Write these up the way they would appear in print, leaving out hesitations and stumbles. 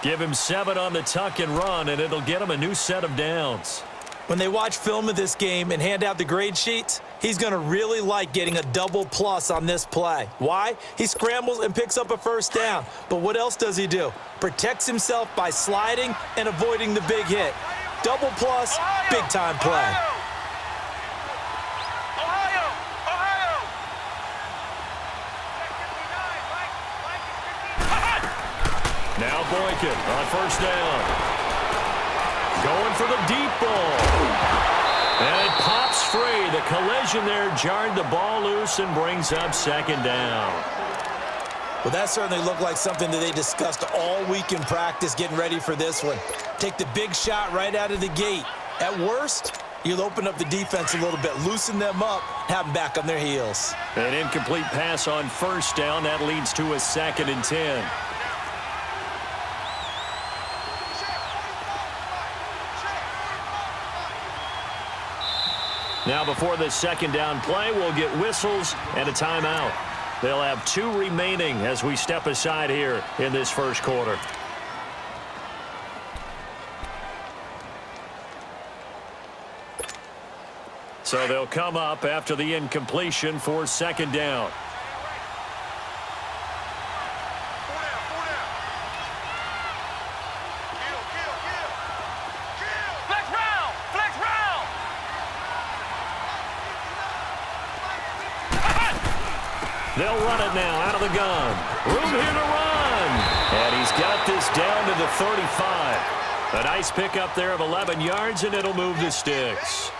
Give him 7 on the tuck and run, and it'll get him a new set of downs. When they watch film of this game and hand out the grade sheets, he's going to really like getting a double plus on this play. Why? He scrambles and picks up a first down. But what else does he do? Protects himself by sliding and avoiding the big hit. Double plus, big-time play. Now Boykin on first down. Going for the deep ball. And it pops free. The collision there jarred the ball loose and brings up second down. Well, that certainly looked like something that they discussed all week in practice getting ready for this one. Take the big shot right out of the gate. At worst, you'll open up the defense a little bit, loosen them up, have them back on their heels. An incomplete pass on first down. That leads to a 2nd and 10. Now before the second down play, we'll get whistles and a timeout. They'll have 2 remaining as we step aside here in this first quarter. So they'll come up after the incompletion for second down. They'll run it now out of the gun. Room here to run. And he's got this down to the 35. A nice pickup there of 11 yards, and it'll move the sticks.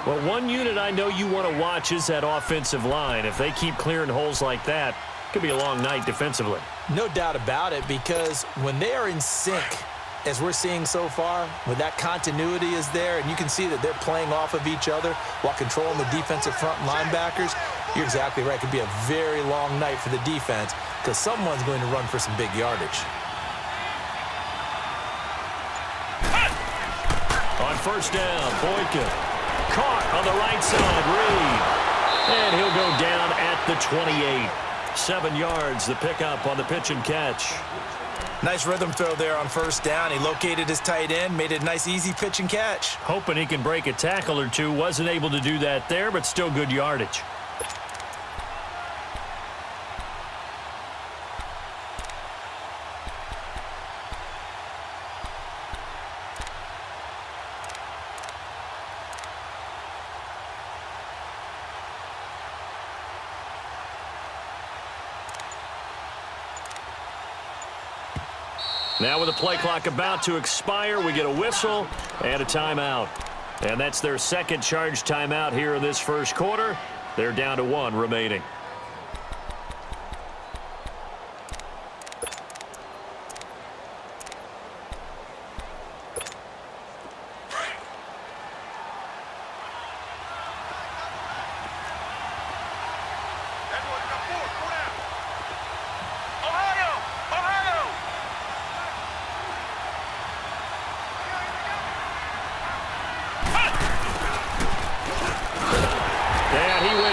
Well, one unit I know you want to watch is that offensive line. If they keep clearing holes like that, it could be a long night defensively. No doubt about it, because when they are in sync, as we're seeing so far, when that continuity is there, and you can see that they're playing off of each other while controlling the defensive front linebackers, you're exactly right. It could be a very long night for the defense because someone's going to run for some big yardage. On first down, Boykin. Caught on the right side, Reed. And he'll go down at the 28. 7 yards, the pickup on the pitch and catch. Nice rhythm throw there on first down. He located his tight end, made it a nice, easy pitch and catch. Hoping he can break a tackle or two. Wasn't able to do that there, but still good yardage. Now with the play clock about to expire, we get a whistle and a timeout. And that's their second charge timeout here in this first quarter. They're down to 1 remaining.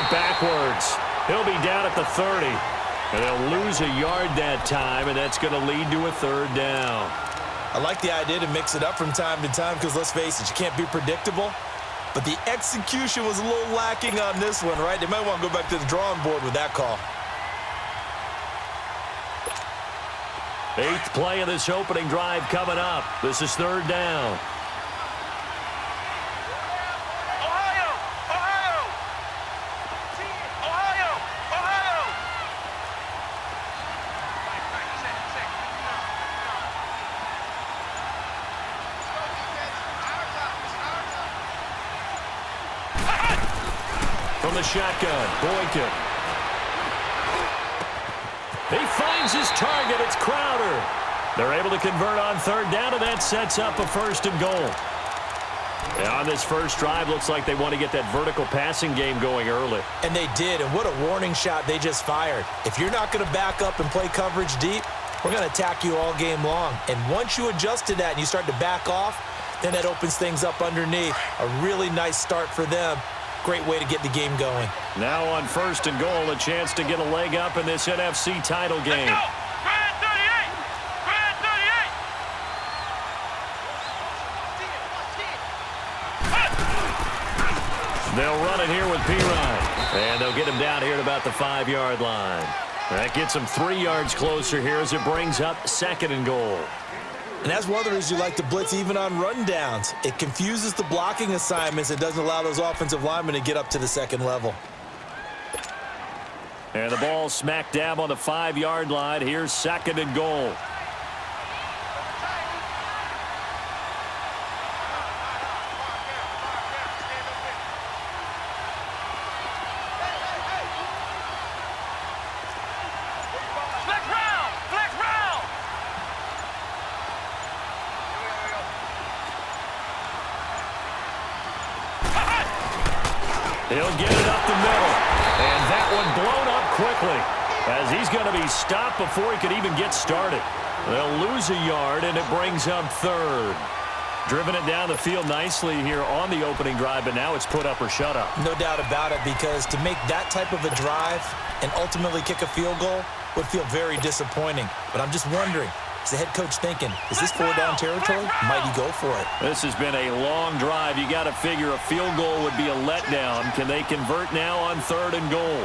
Backwards. He'll be down at the 30. And they'll lose a yard that time, and that's going to lead to a 3rd down. I like the idea to mix it up from time to time because, let's face it, you can't be predictable. But the execution was a little lacking on this one, right? They might want to go back to the drawing board with that call. 8th play of this opening drive coming up. This is 3rd down. From the shotgun, Boykin. He finds his target. It's Crowder. They're able to convert on 3rd down, and that sets up a 1st and goal. Yeah, on this first drive, looks like they want to get that vertical passing game going early. And they did, and what a warning shot they just fired. If you're not going to back up and play coverage deep, we're going to attack you all game long. And once you adjust to that and you start to back off, then that opens things up underneath. A really nice start for them. Great way to get the game going. Now on 1st and goal, a chance to get a leg up in this NFC title game. They'll run it here with Pirine. And they'll get him down here at about the 5-yard line. That gets him 3 yards closer here as it brings up 2nd and goal. And that's one of the reasons you like to blitz even on rundowns. It confuses the blocking assignments. It doesn't allow those offensive linemen to get up to the 2nd level. And the ball smack dab on the 5-yard line. Here's 2nd and goal. He'll get it up the middle. And that one blown up quickly as he's going to be stopped before he could even get started. They'll lose a yard, and it brings up 3rd. Driven it down the field nicely here on the opening drive, but now it's put up or shut up. No doubt about it, because to make that type of a drive and ultimately kick a field goal would feel very disappointing. But I'm just wondering, is the head coach thinking, is this 4-down territory? Might he go for it? This has been a long drive. You got to figure a field goal would be a letdown. Can they convert now on 3rd and goal?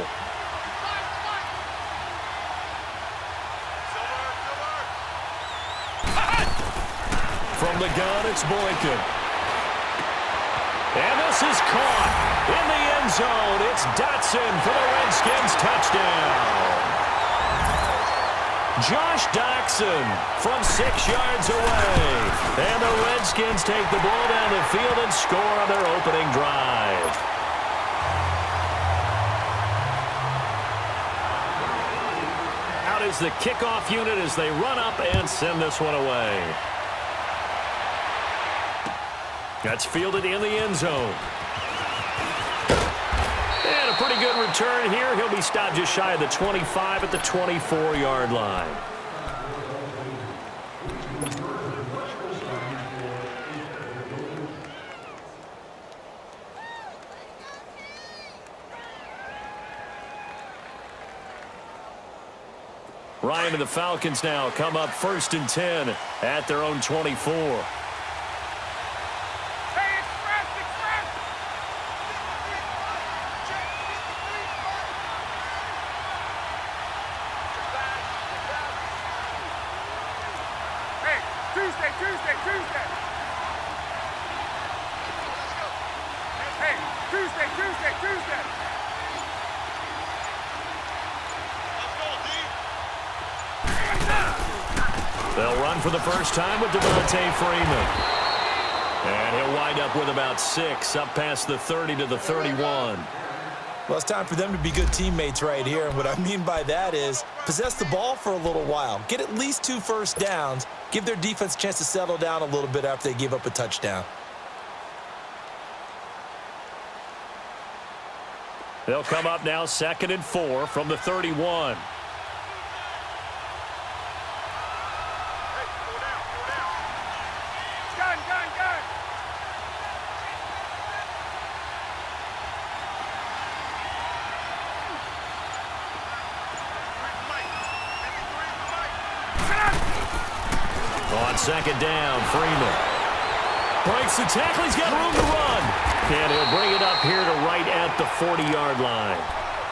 From the gun, it's Boykin. And this is caught in the end zone. It's Dotson for the Redskins touchdown. Josh Doctson from 6 yards away. And the Redskins take the ball down the field and score on their opening drive. Out is the kickoff unit as they run up and send this one away. That's fielded in the end zone. And a pretty good return here. He'll be stopped just shy of the 25 at the 24-yard line. Ryan and the Falcons now come up 1st and 10 at their own 24. They'll run for the first time with Devontae Freeman. And he'll wind up with about 6, up past the 30 to the 31. Well, it's time for them to be good teammates right here. And what I mean by that is possess the ball for a little while. Get at least 2 first downs. Give their defense a chance to settle down a little bit after they give up a touchdown. They'll come up now 2nd and 4 from the 31. On 2nd down, Freeman breaks the tackle. He's got room to run. And he'll bring it up here to right at the 40-yard line.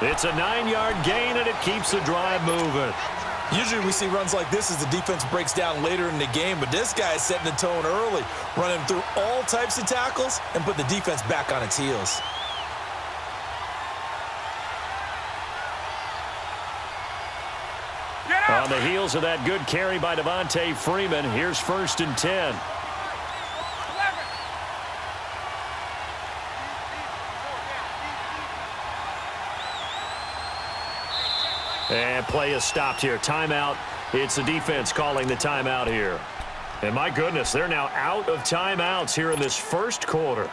It's a 9-yard gain, and it keeps the drive moving. Usually we see runs like this as the defense breaks down later in the game, but this guy is setting the tone early, running through all types of tackles and put the defense back on its heels. On the heels of that good carry by Devontae Freeman, here's 1st and 10. And play is stopped here. Timeout. It's the defense calling the timeout here. And my goodness, they're now out of timeouts here in this first quarter.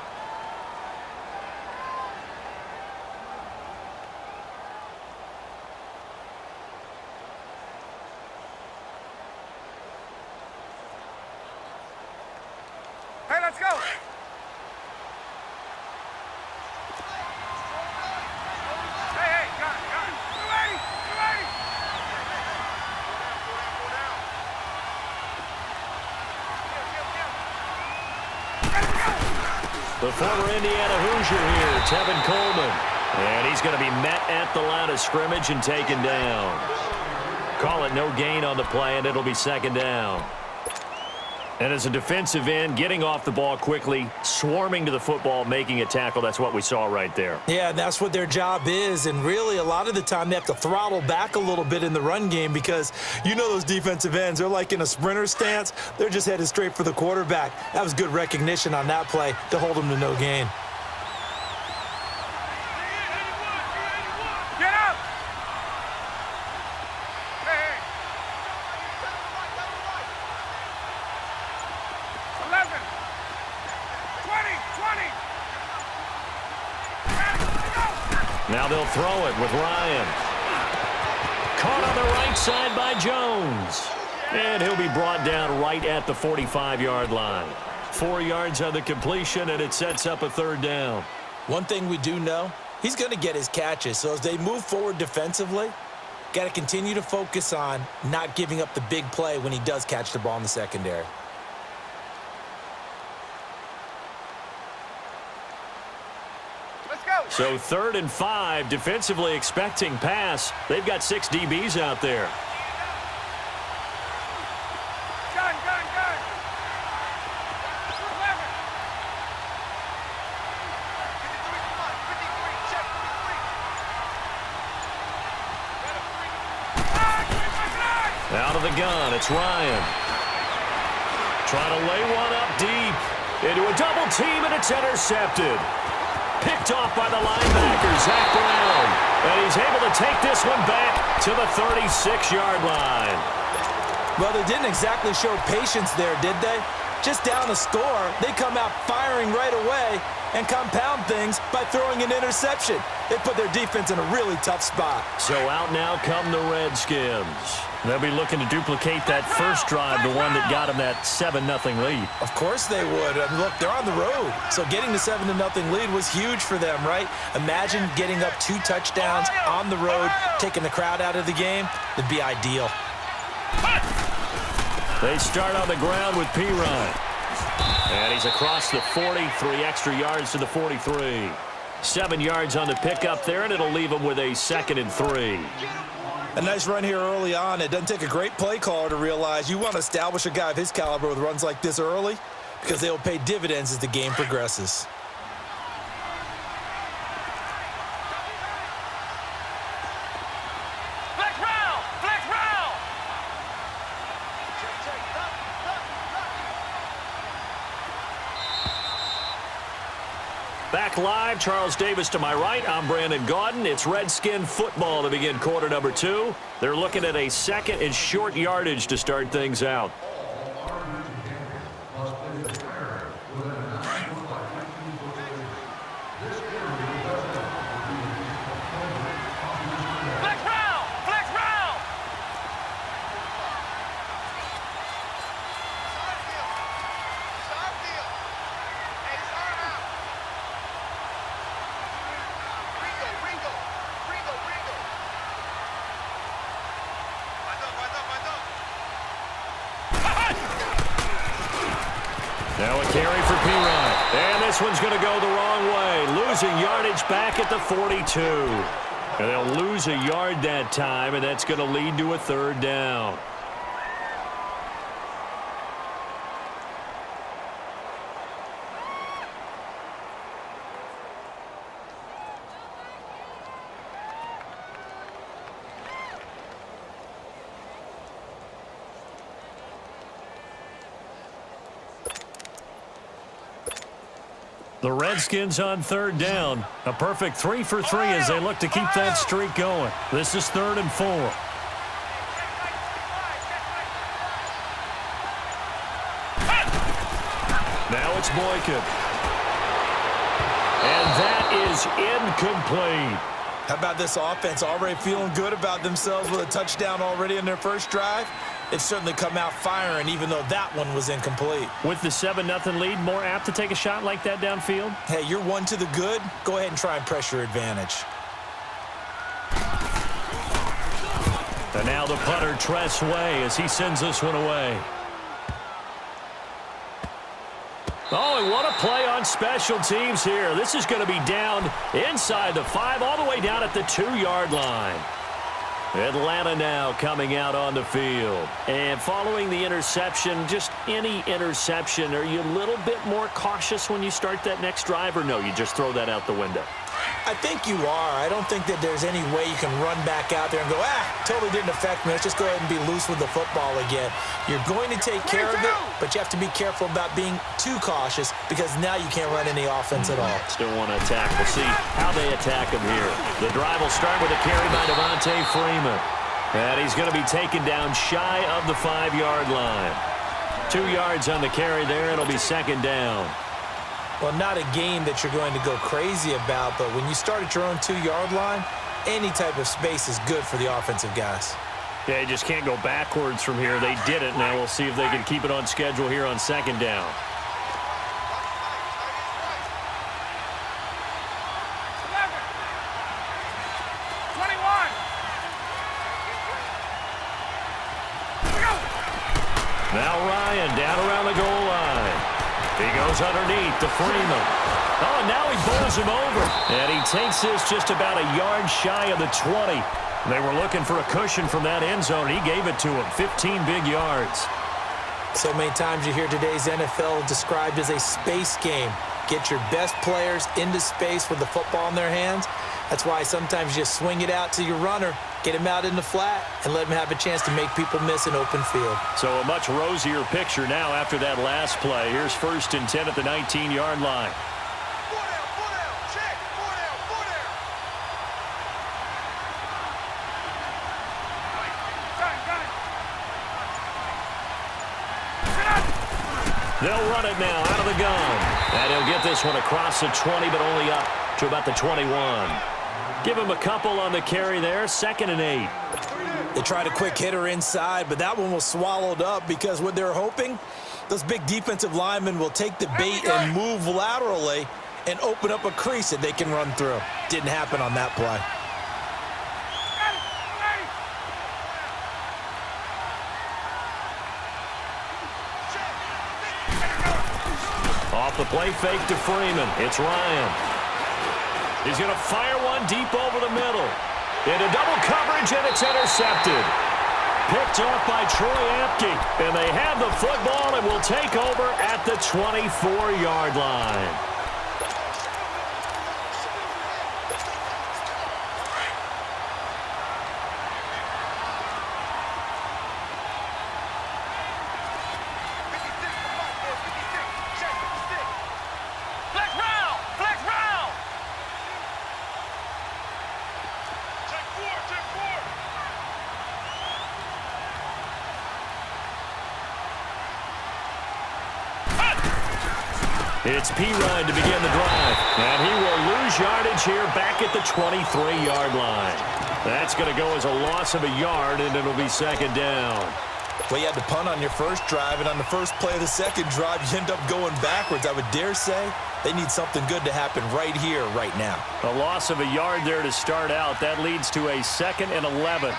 The former Indiana Hoosier here, Tevin Coleman. And he's going to be met at the line of scrimmage and taken down. Call it no gain on the play, and it'll be second down. And as a defensive end, getting off the ball quickly, swarming to the football, making a tackle, that's what we saw right there. Yeah, that's what their job is, and really a lot of the time they have to throttle back a little bit in the run game because you know those defensive ends, they're like in a sprinter stance. They're just headed straight for the quarterback. That was good recognition on that play to hold them to no gain. Now they'll throw it with Ryan. Caught on the right side by Jones. And he'll be brought down right at the 45-yard line. 4 yards on the completion, and it sets up a third down. One thing we do know, he's going to get his catches. So as they move forward defensively, got to continue to focus on not giving up the big play when he does catch the ball in the secondary. So 3rd and 5, defensively expecting pass. They've got 6 DBs out there. Gun. Out of the gun, it's Ryan. Trying to lay one up deep. Into a double team, and it's intercepted. Picked off by the linebacker, Zach Brown. And he's able to take this one back to the 36-yard line. Well, they didn't exactly show patience there, did they? Just down a score, they come out firing right away and compound things by throwing an interception. They put their defense in a really tough spot. So out now come the Redskins. They'll be looking to duplicate that first drive, the one that got them that 7-0 lead. Of course they would. I mean, look, they're on the road. So getting the 7-0 lead was huge for them, right? Imagine getting up 2 touchdowns on the road, taking the crowd out of the game. It'd be ideal. They start on the ground with P-Ryan. And he's across the 40, 3 extra yards to the 43. 7 yards on the pickup there, and it'll leave him with a 2nd and 3. A nice run here early on. It doesn't take a great play caller to realize you want to establish a guy of his caliber with runs like this early because they will pay dividends as the game progresses. Back live, Charles Davis to my right. I'm Brandon Gaudin. It's Redskin football to begin quarter number 2. They're looking at a 2nd and short yardage to start things out. Now a carry for P-Ryan. And this one's going to go the wrong way. Losing yardage back at the 42. And they'll lose a yard that time, and that's going to lead to a 3rd down. The Redskins on 3rd down. A perfect 3 for 3 as they look to keep that streak going. This is 3rd and 4. Now it's Boykin. And that is incomplete. How about this offense already feeling good about themselves with a touchdown already in their first drive? They've certainly come out firing, even though that one was incomplete. With the 7-0 lead, more apt to take a shot like that downfield? Hey, you're 1 to the good. Go ahead and try and press your advantage. And now the punter, Tress Way, as he sends this one away. Oh, and what a play on on special teams here. This is going to be down inside the 5, all the way down at the 2-yard line. Atlanta now coming out on the field. And following the interception, just any interception, are you a little bit more cautious when you start that next drive, or no, you just throw that out the window? I think you are. I don't think that there's any way you can run back out there and go, totally didn't affect me. Let's just go ahead and be loose with the football again. You're going to take care of it, but you have to be careful about being too cautious because now you can't run any offense at all. Still want to attack. We'll see how they attack him here. The drive will start with a carry by Devontae Freeman. And he's going to be taken down shy of the 5-yard line. 2 yards on the carry there. It'll be second down. Well, not a game that you're going to go crazy about, but when you start at your own 2-yard line, any type of space is good for the offensive guys. Yeah, you just can't go backwards from here. They did it. Now we'll see if they can keep it on schedule here on second down. Now Ryan down around the goal line. He goes underneath to Freeman. Oh, and now he bowls him over. And he takes this just about a yard shy of the 20. They were looking for a cushion from that end zone. He gave it to him. 15 big yards. So many times you hear today's NFL described as a space game. Get your best players into space with the football in their hands. That's why sometimes you just swing it out to your runner, get him out in the flat, and let him have a chance to make people miss an open field. So a much rosier picture now after that last play. Here's 1st and 10 at the 19-yard line. They'll run it now out of the gun. And he'll get this one across the 20, but only up to about the 21. Give him a couple on the carry there. 2nd and 8. They tried a quick hitter inside, but that one was swallowed up because what they're hoping, those big defensive linemen will take the bait and move laterally and open up a crease that they can run through. Didn't happen on that play. Off the play fake to Freeman. It's Ryan. He's going to fire one deep over the middle. Into double coverage, and it's intercepted. Picked off by Troy Apke. And they have the football and will take over at the 24-yard line. It's P-Ryan to begin the drive. And he will lose yardage here back at the 23-yard line. That's going to go as a loss of a yard, and it'll be second down. Well, you had to punt on your first drive, and on the first play of the second drive, you end up going backwards. I would dare say they need something good to happen right here, right now. A loss of a yard there to start out. That leads to a 2nd and 11.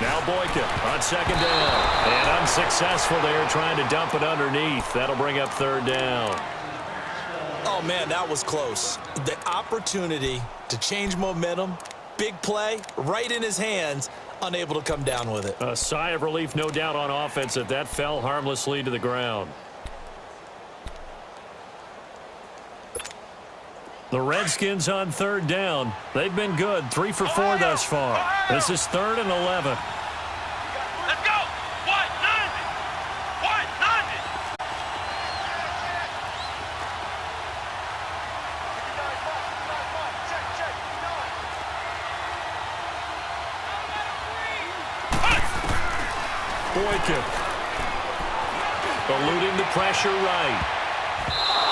Now Boyka on second down. And unsuccessful there trying to dump it underneath. That'll bring up third down. Oh, man, that was close. The opportunity to change momentum, big play, right in his hands, unable to come down with it. A sigh of relief, no doubt, on offense that fell harmlessly to the ground. The Redskins on third down. They've been good. 3 for 4 thus far. This is 3rd and 11. Let's go. 1-9. Boyka eluding the pressure right.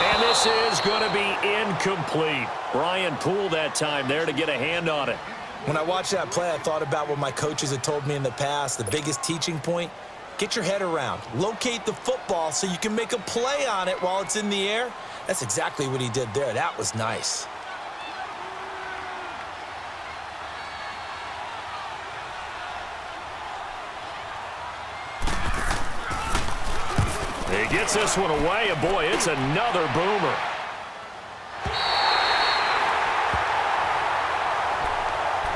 And this is going to be incomplete. Brian Poole that time there to get a hand on it. When I watched that play, I thought about what my coaches had told me in the past. The biggest teaching point, get your head around. Locate the football so you can make a play on it while it's in the air. That's exactly what he did there. That was nice. He gets this one away, and boy, it's another boomer.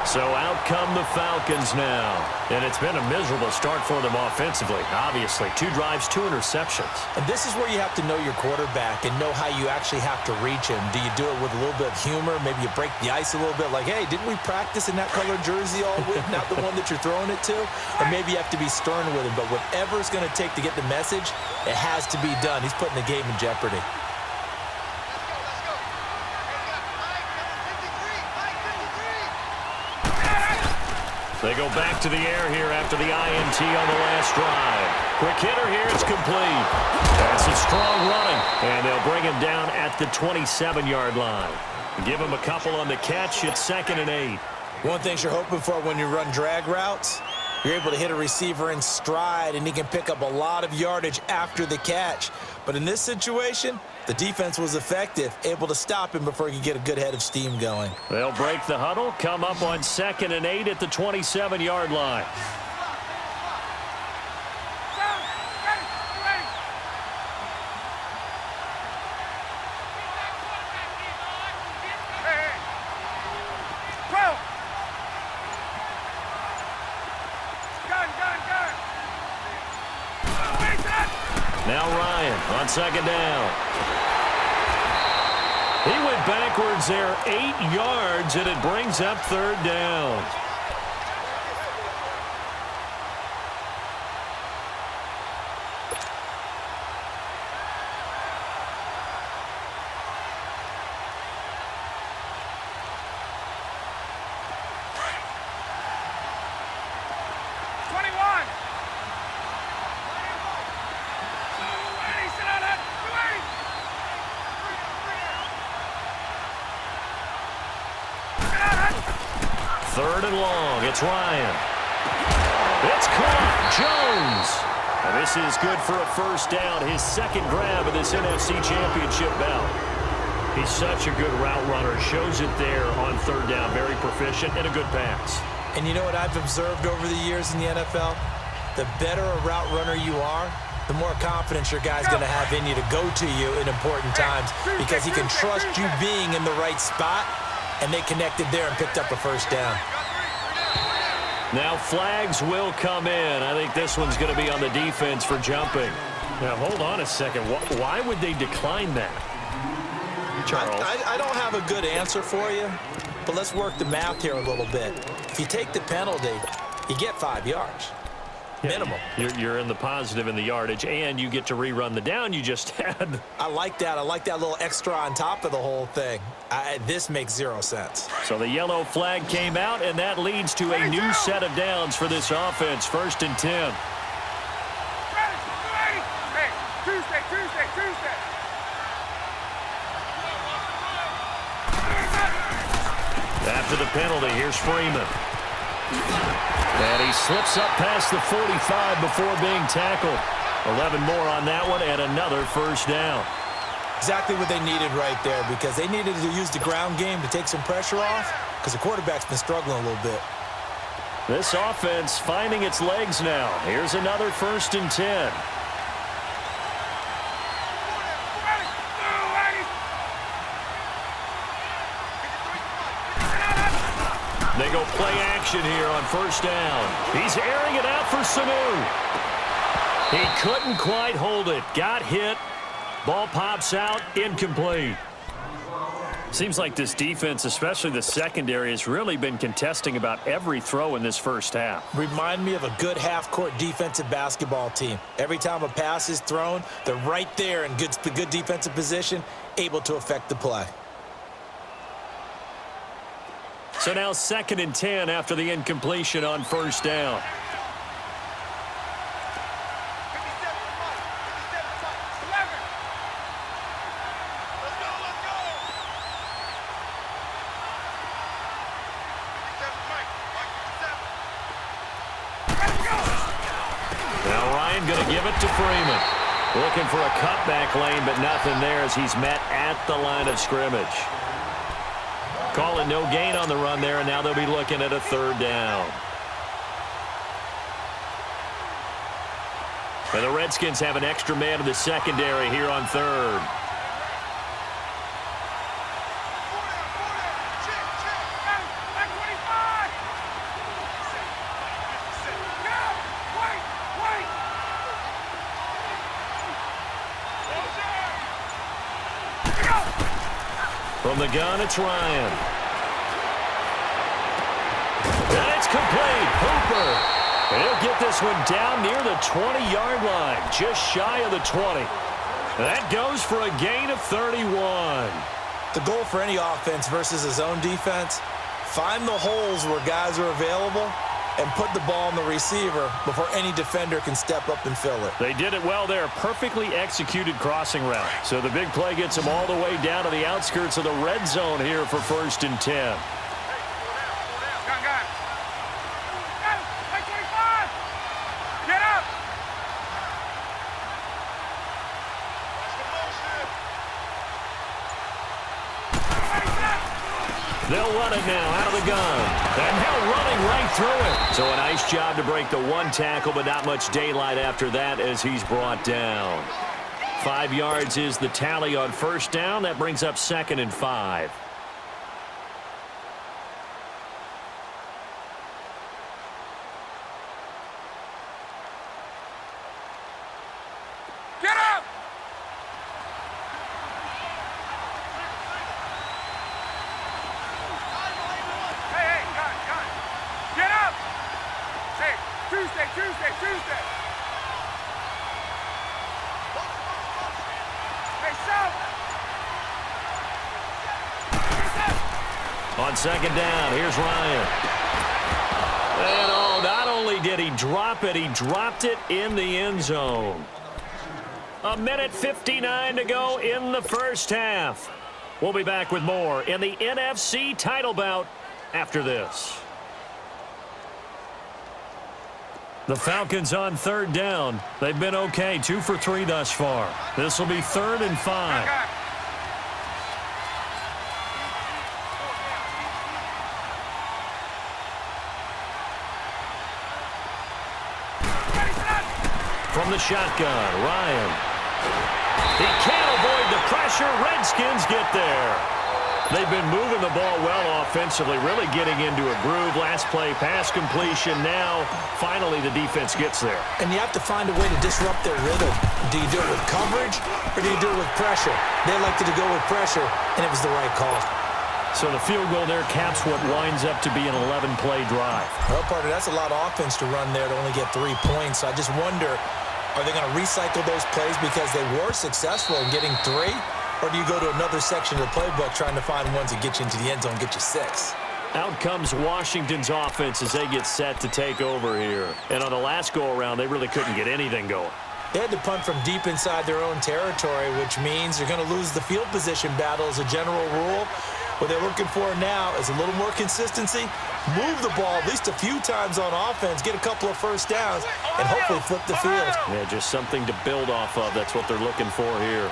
So out come the Falcons now. And it's been a miserable start for them offensively. Obviously, 2 drives, 2 interceptions. And this is where you have to know your quarterback and know how you actually have to reach him. Do you do it with a little bit of humor? Maybe you break the ice a little bit like, hey, didn't we practice in that colored jersey all week, not the one that you're throwing it to? Or maybe you have to be stern with him. But whatever it's going to take to get the message, it has to be done. He's putting the game in jeopardy. They go back to the air here after the INT on the last drive. Quick hitter here, it's complete. That's a strong running, and they'll bring him down at the 27-yard line. Give him a couple on the catch. It's 2nd and 8. One thing you're hoping for when you run drag routes, you're able to hit a receiver in stride, and he can pick up a lot of yardage after the catch. But in this situation, the defense was effective, able to stop him before he could get a good head of steam going. They'll break the huddle, come up on 2nd and 8 at the 27-yard line. Now Ryan on 2nd down. He went backwards there 8 yards, and it brings up 3rd down. Third and long. It's Ryan. It's caught. Jones. And this is good for a first down. His 2nd grab of this NFC Championship bout. He's such a good route runner. Shows it there on 3rd down. Very proficient and a good pass. And you know what I've observed over the years in the NFL? The better a route runner you are, the more confidence your guy's going to have in you to go to you in important times because he can trust you being in the right spot. And they connected there and picked up a first down. Now flags will come in. I think this one's going to be on the defense for jumping. Now hold on a second. Why would they decline that? Charles? I don't have a good answer for you, but let's work the math here a little bit. If you take the penalty, you get 5 yards. Minimum. You're in the positive in the yardage, and you get to rerun the down you just had. I like that. I like that little extra on top of the whole thing. This makes 0 sense. So the yellow flag came out, and that leads to a new set of downs for this offense. 1st and 10. After the penalty, here's Freeman. And he slips up past the 45 before being tackled. 11 more on that one and another first down. Exactly what they needed right there because they needed to use the ground game to take some pressure off because the quarterback's been struggling a little bit. This offense finding its legs now. Here's another 1st and 10. They go play action here on 1st down. He's airing it out for Sanu. He couldn't quite hold it. Got hit. Ball pops out. Incomplete. Seems like this defense, especially the secondary, has really been contesting about every throw in this first half. Remind me of a good half-court defensive basketball team. Every time a pass is thrown, they're right there in good defensive position, able to affect the play. So now 2nd and 10 after the incompletion on 1st down. Now Ryan going to give it to Freeman. Looking for a cutback lane, but nothing there as he's met at the line of scrimmage. Calling no gain on the run there, and now they'll be looking at a 3rd down. And the Redskins have an extra man in the secondary here on third. From the gun, it's Ryan. And it's complete. Hooper. He'll get this one down near the 20-yard line, just shy of the 20. That goes for a gain of 31. The goal for any offense versus his own defense, find the holes where guys are available and put the ball on the receiver before any defender can step up and fill it. They did it well there. Perfectly executed crossing route. So the big play gets them all the way down to the outskirts of the red zone here for 1st and 10. They'll run it now out of the gun. And Hill running right through it. So a nice job to break the one tackle, but not much daylight after that as he's brought down. 5 yards is the tally on 1st down. That brings up 2nd and 5. Get up! Tuesday. Hey, stop! On 2nd down, here's Ryan. And oh, not only did he drop it, he dropped it in the end zone. 1:59 to go in the 1st half. We'll be back with more in the NFC title bout after this. The Falcons on 3rd down. They've been okay, 2 for 3 thus far. This will be 3rd and 5. From the shotgun, Ryan. He can't avoid the pressure. Redskins get there. They've been moving the ball well offensively, really getting into a groove. Last play, pass completion. Now, finally, the defense gets there. And you have to find a way to disrupt their rhythm. Do you do it with coverage, or do you do it with pressure? They elected to go with pressure, and it was the right call. So the field goal there caps what winds up to be an 11-play drive. Well, partner, that's a lot of offense to run there to only get 3 points. So I just wonder, are they going to recycle those plays because they were successful in getting 3? Or do you go to another section of the playbook trying to find ones that get you into the end zone, get you 6? Out comes Washington's offense as they get set to take over here. And on the last go-around, they really couldn't get anything going. They had to punt from deep inside their own territory, which means they're going to lose the field position battle as a general rule. What they're looking for now is a little more consistency, move the ball at least a few times on offense, get a couple of 1st downs, and hopefully flip the field. Yeah, just something to build off of. That's what they're looking for here.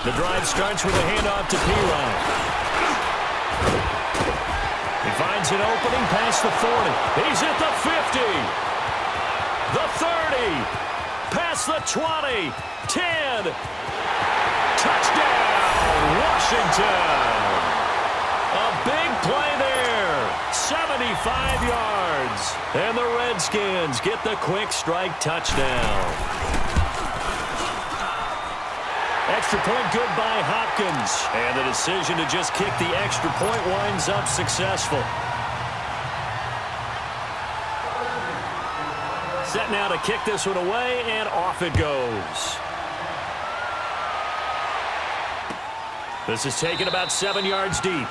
The drive starts with a handoff to P-Ryan. He finds an opening past the 40. He's at the 50. The 30. Past the 20. 10. Touchdown, Washington. A big play there. 75 yards. And the Redskins get the quick strike touchdown. Extra point good by Hopkins. And the decision to just kick the extra point winds up successful. Set now to kick this one away, and off it goes. This is taken about 7 yards deep.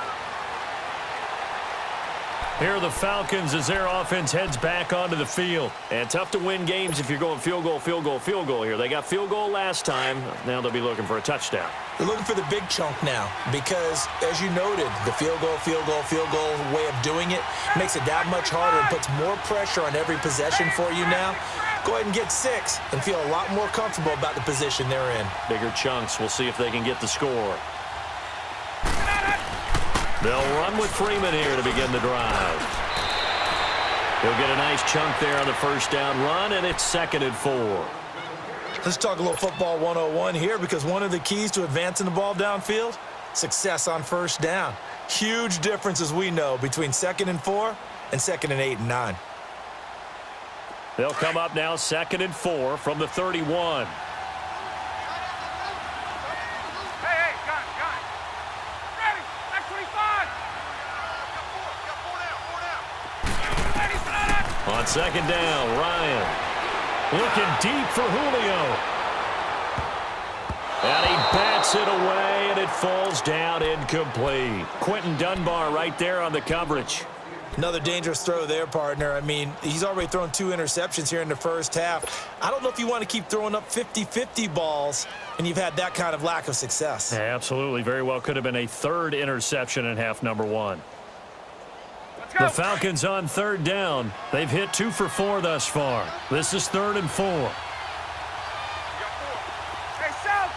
Here are the Falcons as their offense heads back onto the field. And tough to win games if you're going field goal here. They got field goal last time. Now they'll be looking for a touchdown. They're looking for the big chunk now because, as you noted, the field goal way of doing it makes it that much harder and puts more pressure on every possession for you now. Go ahead and get 6 and feel a lot more comfortable about the position they're in. Bigger chunks. We'll see if they can get the score. They'll run with Freeman here to begin the drive. He'll get a nice chunk there on the first down run, and it's 2nd and 4. Let's talk a little football 101 here, because one of the keys to advancing the ball downfield, success on first down. Huge difference, as we know, between 2nd and 4 and 2nd and 8 and 9. They'll come up now 2nd and 4 from the 31. Hey, gun. Ready, back 25. Ready, set up. On 2nd down, Ryan looking deep for Julio. And he bats it away, and it falls down incomplete. Quentin Dunbar right there on the coverage. Another dangerous throw there, partner. I mean, he's already thrown 2 interceptions here in the first half. I don't know if you want to keep throwing up 50-50 balls, and you've had that kind of lack of success. Yeah, absolutely. Very well could have been a 3rd interception in half number 1. Let's go. The Falcons on 3rd down. They've hit 2 for 4 thus far. This is 3rd and 4. Hey, South.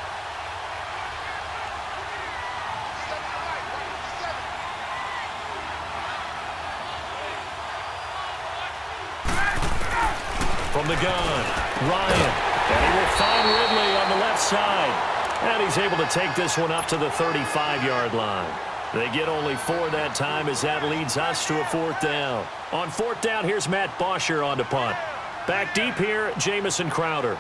From the gun, Ryan. And he will find Ridley on the left side. And he's able to take this one up to the 35-yard line. They get only 4 that time, as that leads us to a 4th down. On 4th down, here's Matt Bosher on to punt. Back deep here, Jamison Crowder.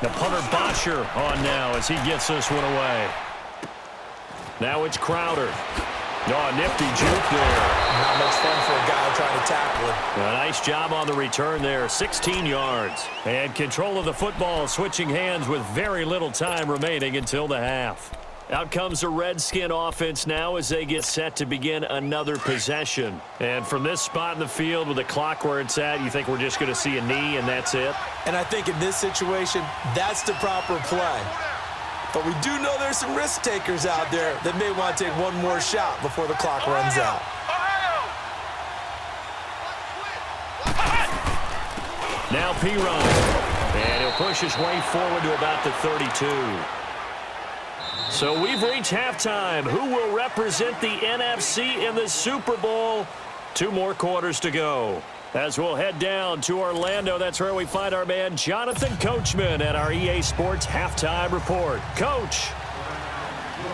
The punter Bosher on now as he gets this one away. Now it's Crowder. Oh, nifty juke there. Not much fun for a guy trying to tackle it. A nice job on the return there, 16 yards. And control of the football, switching hands with very little time remaining until the half. Out comes the Redskin offense now as they get set to begin another possession. And from this spot in the field with the clock where it's at, you think we're just going to see a knee and that's it? And I think in this situation, that's the proper play. But we do know there's some risk takers out there that may want to take one more shot before the clock runs out. Now P-Run. And he'll push his way forward to about the 32. So we've reached halftime. Who will represent the NFC in the Super Bowl? 2 more quarters to go. As we'll head down to Orlando, that's where we find our man Jonathan Coachman at our EA Sports Halftime Report. Coach,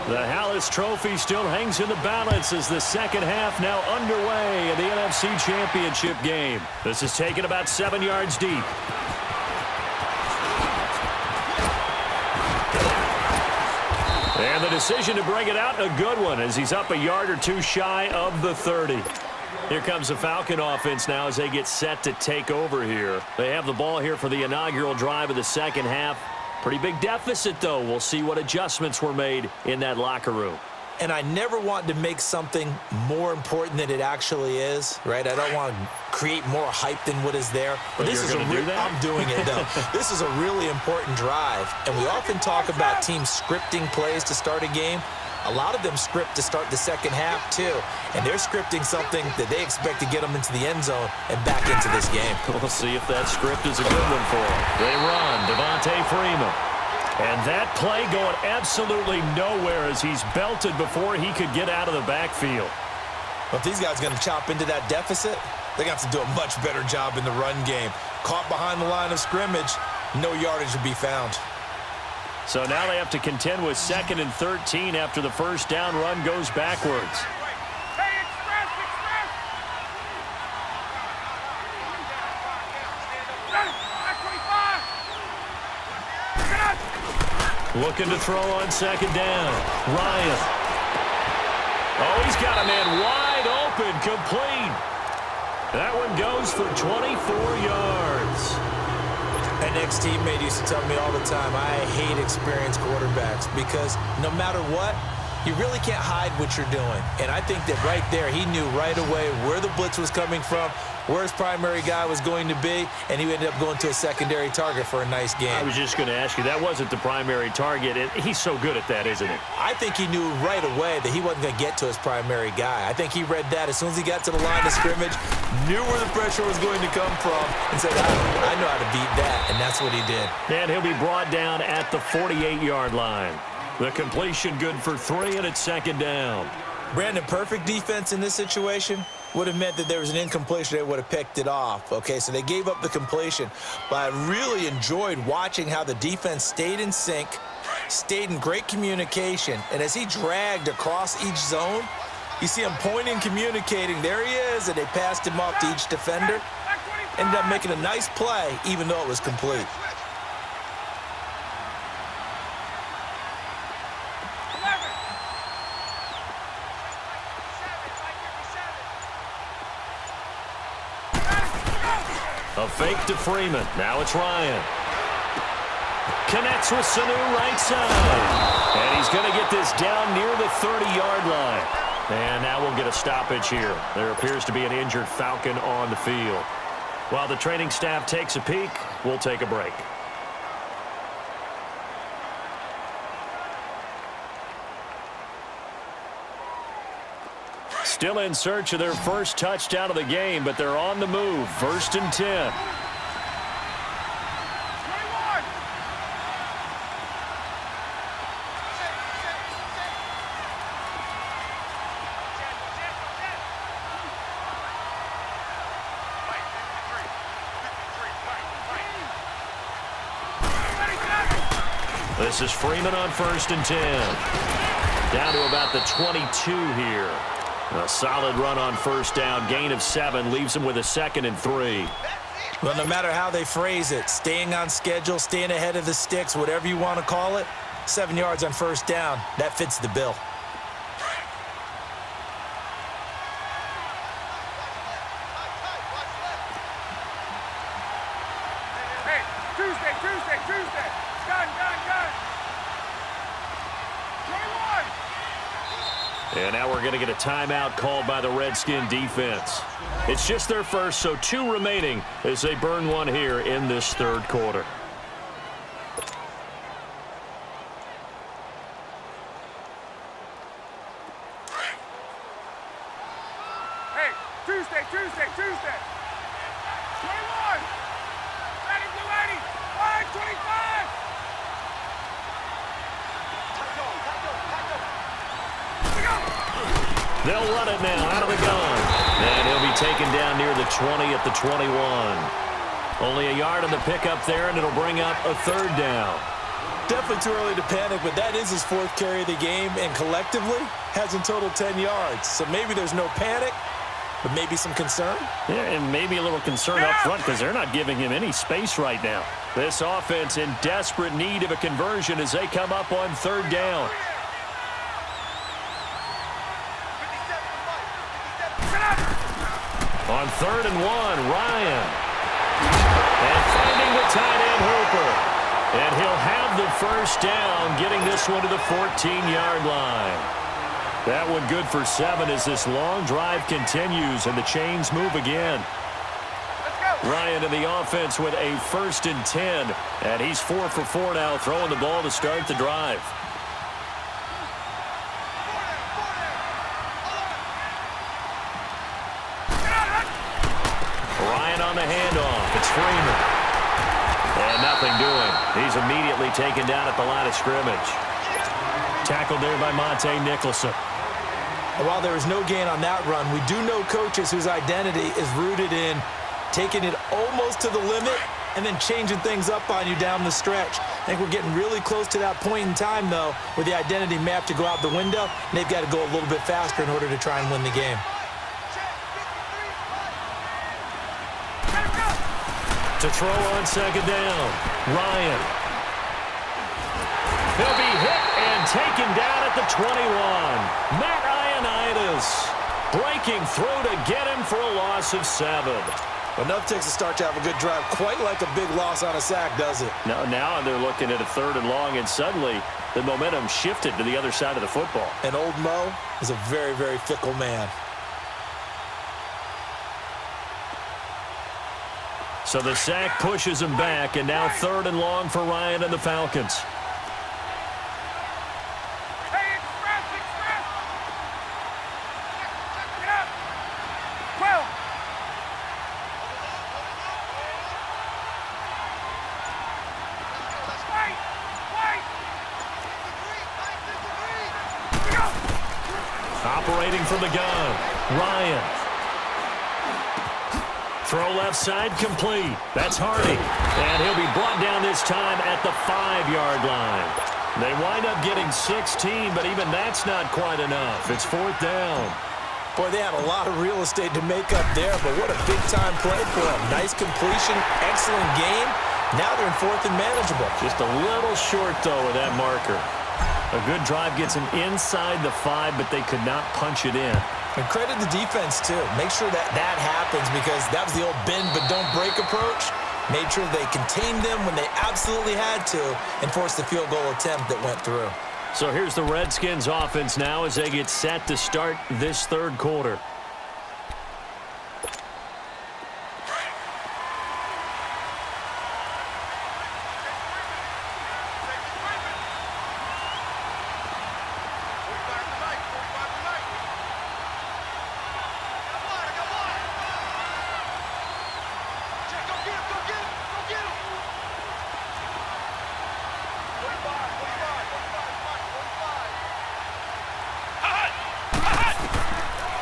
the Hallis Trophy still hangs in the balance as the second half now underway in the NFC Championship game. This is taken about 7 yards deep. And the decision to bring it out, a good one, as he's up a yard or 2 shy of the 30. Here comes the Falcon offense now as they get set to take over here. They have the ball here for the inaugural drive of the second half. Pretty big deficit, though. We'll see what adjustments were made in that locker room. And I never want to make something more important than it actually is, right? I don't want to create more hype than what is there. But this is I'm doing it, though. This is a really important drive. And we often talk about teams scripting plays to start a game. A lot of them script to start the second half, too. And they're scripting something that they expect to get them into the end zone and back into this game. We'll see if that script is a good one for them. They run, Devontae Freeman. And that play going absolutely nowhere as he's belted before he could get out of the backfield. But if these guys are going to chop into that deficit, they're going to have to do a much better job in the run game. Caught behind the line of scrimmage, no yardage to be found. So now they have to contend with 2nd and 13 after the first down run goes backwards. Hey, express! Ready, back 25! Looking to throw on 2nd down. Ryan. Oh, he's got a man wide open, complete. That one goes for 24 yards. An ex-teammate used to tell me all the time, I hate experienced quarterbacks because no matter what, You really can't hide what you're doing. And I think that right there, he knew right away where the blitz was coming from, where his primary guy was going to be, and he ended up going to a secondary target for a nice game. I was just going to ask you, that wasn't the primary target. He's so good at that, isn't he? I think he knew right away that he wasn't going to get to his primary guy. I think he read that as soon as he got to the line of scrimmage, knew where the pressure was going to come from, and said, I know how to beat that, and that's what he did. And he'll be brought down at the 48-yard line. The completion good for 3, and it's second down. Brandon, perfect defense in this situation would have meant that there was an incompletion. They would have picked it off. Okay, so they gave up the completion. But I really enjoyed watching how the defense stayed in sync, stayed in great communication, and as he dragged across each zone, you see him pointing, communicating. There he is, and they passed him off to each defender. Ended up making a nice play, even though it was complete. A fake to Freeman. Now it's Ryan. Connects with Sanu right side. And he's going to get this down near the 30-yard line. And now we'll get a stoppage here. There appears to be an injured Falcon on the field. While the training staff takes a peek, we'll take a break. Still in search of their first touchdown of the game, but they're on the move. 1st and 10. This is Freeman on 1st and 10. Down to about the 22 here. A solid run on 1st down. Gain of 7 leaves him with a 2nd and 3. Well, no matter how they phrase it, staying on schedule, staying ahead of the sticks, whatever you want to call it, 7 yards on 1st down, that fits the bill. Hey, Tuesday. Gun. 21. And now we're going to get a timeout called by the Redskin defense. It's just their first, so 2 remaining as they burn one here in this 3rd quarter. Hey, Tuesday. 21. Ready, blue 80. 525. They'll run it now out of the gun. And he'll be taken down near the 20 at the 21. Only a yard on the pickup there, and it'll bring up a 3rd down. Definitely too early to panic, but that is his 4th carry of the game, and collectively has in total 10 yards. So maybe there's no panic, but maybe some concern. Yeah, and maybe a little concern up front because they're not giving him any space right now. This offense in desperate need of a conversion as they come up on 3rd down. On 3rd and 1, Ryan. And finding the tight end Hooper. And he'll have the 1st down, getting this one to the 14-yard line. That one good for 7 as this long drive continues and the chains move again. Ryan in the offense with a 1st and 10. And he's 4 for 4 now, throwing the ball to start the drive. On the handoff, it's Freeman. And nothing doing. He's immediately taken down at the line of scrimmage. Tackled there by Monte Nicholson. While there is no gain on that run, we do know coaches whose identity is rooted in taking it almost to the limit and then changing things up on you down the stretch. I think we're getting really close to that point in time, though, where the identity map to go out the window, and they've got to go a little bit faster in order to try and win the game. To throw on 2nd down, Ryan. He'll be hit and taken down at the 21. Matt Ioannidis breaking through to get him for a loss of 7. Enough takes a start to have a good drive. Quite like a big loss on a sack, does it? Now they're looking at a 3rd and long, and suddenly the momentum shifted to the other side of the football. And old Mo is a very, very fickle man. So the sack pushes him back, and now 3rd and long for Ryan and the Falcons. Hey, express! Get up! 12! Operating from the gun, Ryan. Throw left side, complete. That's Hardy. And he'll be brought down this time at the 5-yard line. They wind up getting 16, but even that's not quite enough. It's 4th down. Boy, they had a lot of real estate to make up there, but what a big-time play for them. Nice completion, excellent game. Now they're in 4th and manageable. Just a little short, though, with that marker. A good drive gets them inside the 5, but they could not punch it in. And credit the defense, too. Make sure that happens, because that was the old bend but don't break approach. Made sure they contained them when they absolutely had to and forced the field goal attempt that went through. So here's the Redskins offense now as they get set to start this 3rd quarter.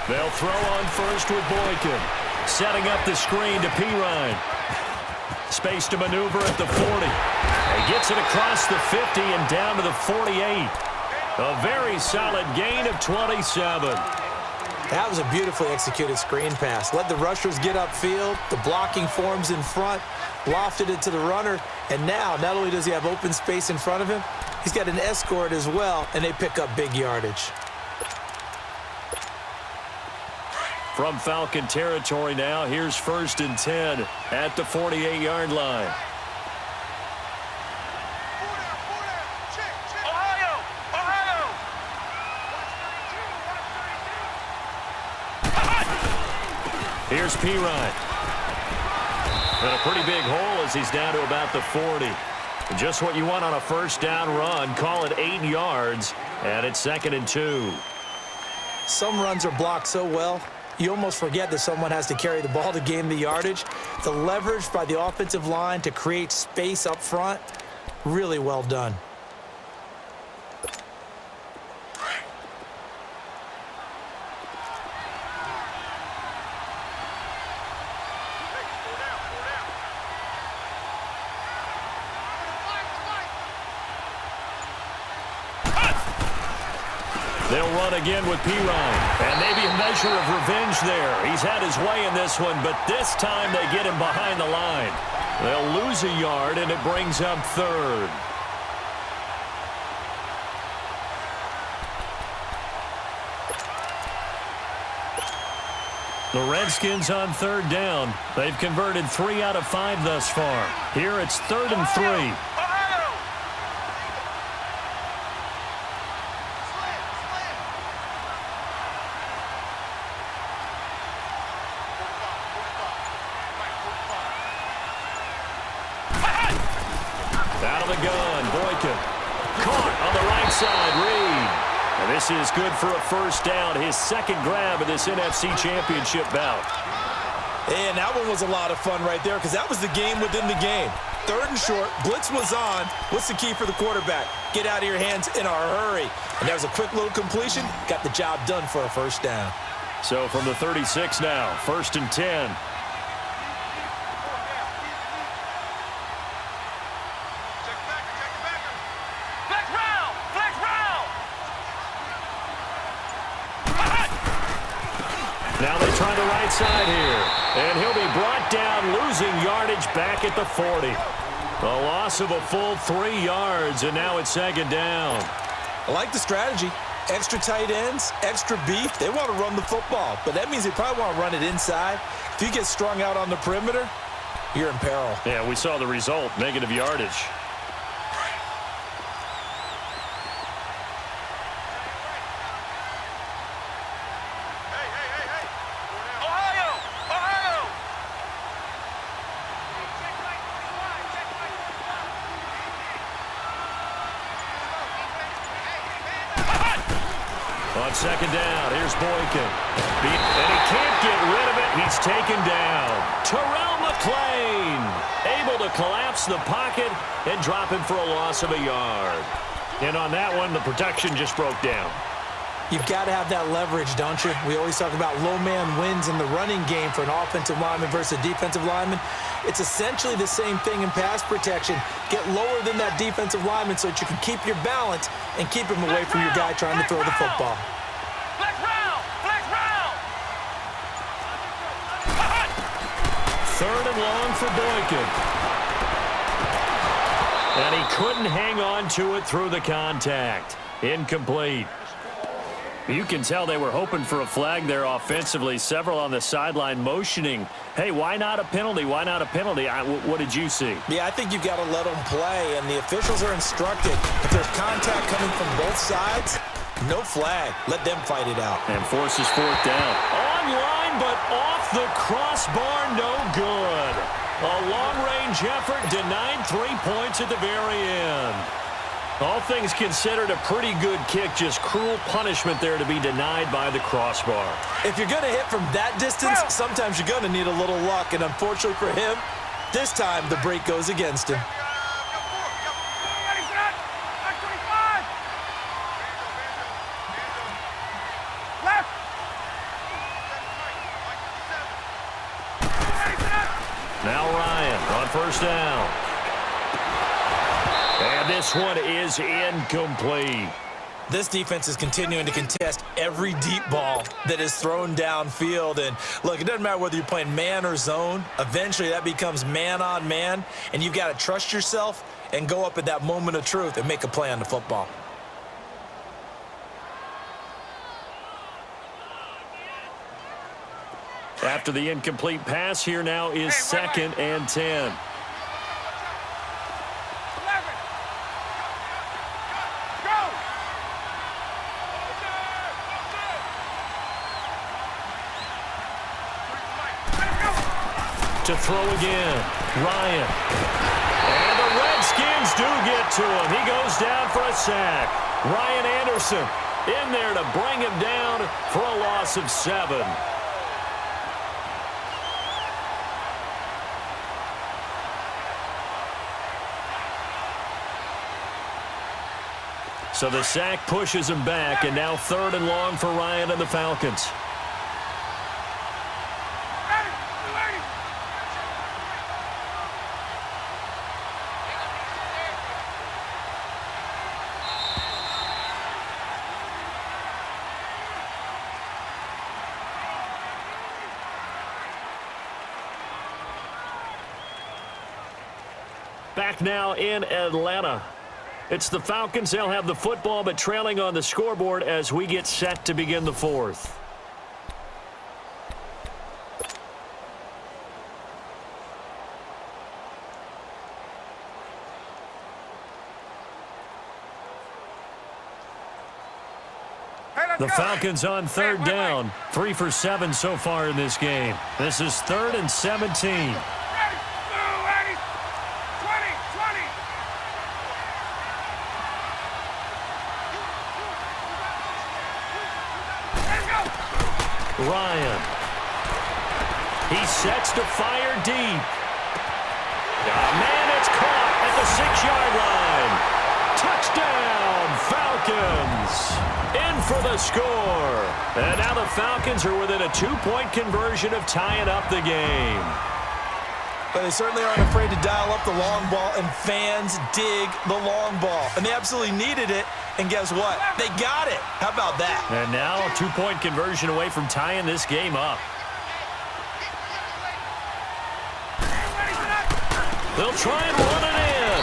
They'll throw on first with Boykin. Setting up the screen to Pirine. Space to maneuver at the 40. He gets it across the 50 and down to the 48. A very solid gain of 27. That was a beautifully executed screen pass. Let the rushers get upfield. The blocking forms in front. Lofted it to the runner. And now, not only does he have open space in front of him, he's got an escort as well, and they pick up big yardage. From Falcon territory now, here's 1st and 10 at the 48-yard line. Here's Pirine. And a pretty big hole as he's down to about the 40. Just what you want on a 1st down run. Call it 8 yards, and it's 2nd and 2. Some runs are blocked so well, you almost forget that someone has to carry the ball to gain the yardage. The leverage by the offensive line to create space up front, really well done. They'll run again with Pirine. And maybe a measure of revenge there. He's had his way in this one, but this time they get him behind the line. They'll lose a yard, and it brings up 3rd. The Redskins on 3rd down. They've converted 3 out of 5 thus far. Here it's 3rd and 3. Out of the gun, Boykin. Caught on the right side, Reed. And this is good for a 1st down, his 2nd grab of this NFC Championship bout. And that one was a lot of fun right there because that was the game within the game. 3rd and short, blitz was on. What's the key for the quarterback? Get out of your hands in a hurry. And that was a quick little completion. Got the job done for a 1st down. So from the 36 now, 1st and 10. Now they try the right side here. And he'll be brought down, losing yardage back at the 40. A loss of a full 3 yards, and now it's 2nd down. I like the strategy. Extra tight ends, extra beef, they want to run the football. But that means they probably want to run it inside. If you get strung out on the perimeter, you're in peril. Yeah, we saw the result, negative yardage. On second down, here's Boykin. And he can't get rid of it. He's taken down. Terrell McClain able to collapse the pocket and drop him for a loss of a yard. And on that one, the protection just broke down. You've got to have that leverage, don't you? We always talk about low man wins in the running game for an offensive lineman versus a defensive lineman. It's essentially the same thing in pass protection. Get lower than that defensive lineman so that you can keep your balance and keep him away from your guy trying to throw the football. Third and long for Boykin. And he couldn't hang on to it through the contact. Incomplete. You can tell they were hoping for a flag there offensively. Several on the sideline motioning, hey, why not a penalty? Why not a penalty? What did you see? Yeah, I think you've got to let them play, and the officials are instructed. If there's contact coming from both sides, no flag. Let them fight it out. And forces fourth down. On line, but off the crossbar, no good. A long-range effort denied 3 points at the very end. All things considered, a pretty good kick. Just cruel punishment there to be denied by the crossbar. If you're going to hit from that distance, sometimes you're going to need a little luck. And unfortunately for him, this time the break goes against him. Now Ryan on first down. And this one is incomplete. This defense is continuing to contest every deep ball that is thrown downfield. And, look, it doesn't matter whether you're playing man or zone. Eventually, that becomes man on man. And you've got to trust yourself and go up at that moment of truth and make a play on the football. After the incomplete pass, here now is second and 10. To throw again, Ryan. And the Redskins do get to him. He goes down for a sack. Ryan Anderson in there to bring him down for a loss of 7. So the sack pushes him back, and now third and long for Ryan and the Falcons. Back now in Atlanta. It's the Falcons. They'll have the football, but trailing on the scoreboard as we get set to begin the fourth. The Falcons on third down. 3 for 7 so far in this game. This is 3rd and 17. Ryan. He sets to fire deep. Oh, man, it's caught at the 6-yard line. Touchdown, Falcons. In for the score. And now the Falcons are within a 2-point conversion of tying up the game. But they certainly aren't afraid to dial up the long ball, and fans dig the long ball. And they absolutely needed it, and guess what? They got it. How about that? And now a 2-point conversion away from tying this game up. They'll try and run it in.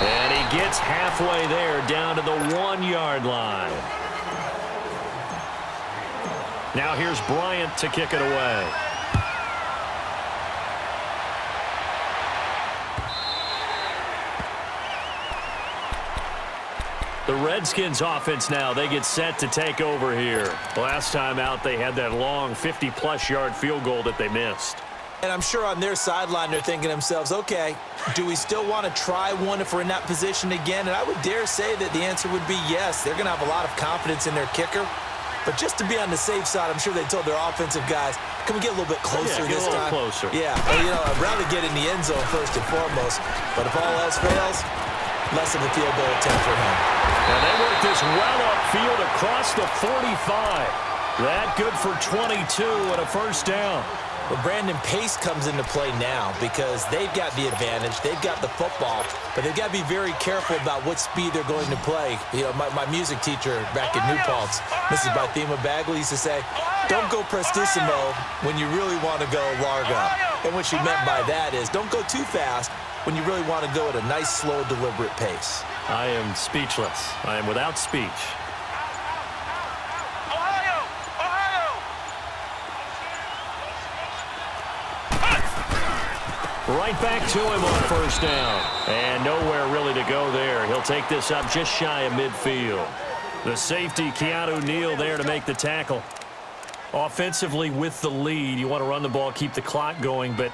And he gets halfway there, down to the 1-yard line. Now here's Bryant to kick it away. The Redskins offense now, they get set to take over here. Last time out, they had that long 50-plus yard field goal that they missed. And I'm sure on their sideline they're thinking to themselves, okay, do we still want to try one if we're in that position again? And I would dare say that the answer would be yes. They're going to have a lot of confidence in their kicker. But just to be on the safe side, I'm sure they told their offensive guys, can we get a little bit closer this time? Closer. Yeah, well, I'd rather get in the end zone first and foremost. But if all else fails, less of a field goal attempt for him. And they work this well upfield across the 45. That good for 22 and a first down. Well, Brandon, pace comes into play now because they've got the advantage. They've got the football, but they've got to be very careful about what speed they're going to play. My music teacher back in New Paltz, Mrs. Bythema Bagley, used to say, don't go prestissimo when you really want to go largo. And what she meant by that is don't go too fast when you really want to go at a nice, slow, deliberate pace. I am speechless. I am without speech. Right back to him on first down. And nowhere really to go there. He'll take this up just shy of midfield. The safety, Keanu Neal, there to make the tackle. Offensively with the lead, you want to run the ball, keep the clock going, but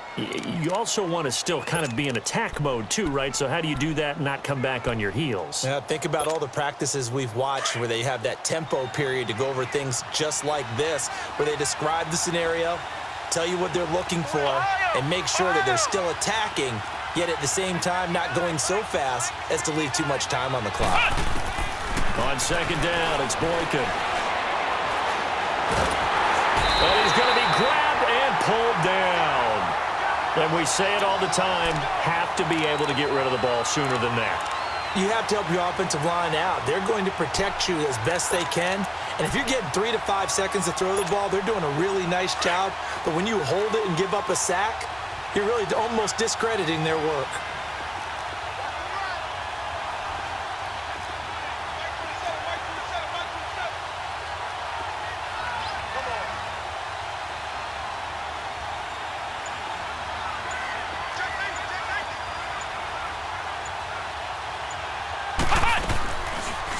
you also want to still kind of be in attack mode too, right? So how do you do that and not come back on your heels? Yeah, think about all the practices we've watched where they have that tempo period to go over things just like this, where they describe the scenario, tell you what they're looking for, and make sure that they're still attacking, yet at the same time not going so fast as to leave too much time on the clock. On second down, it's Boykin. And he's going to be grabbed and pulled down. And we say it all the time, have to be able to get rid of the ball sooner than that. You have to help your offensive line out. They're going to protect you as best they can. And if you're getting 3 to 5 seconds to throw the ball, they're doing a really nice job. But when you hold it and give up a sack, you're really almost discrediting their work.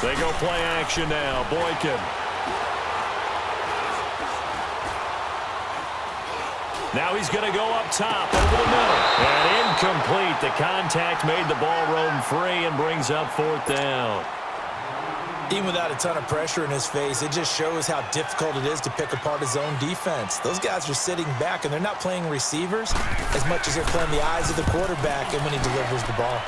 They go play action now. Boykin. Now he's going to go up top over the middle. And incomplete. The contact made the ball roam free and brings up fourth down. Even without a ton of pressure in his face, it just shows how difficult it is to pick apart his own defense. Those guys are sitting back, and they're not playing receivers as much as they're playing the eyes of the quarterback and when he delivers the ball.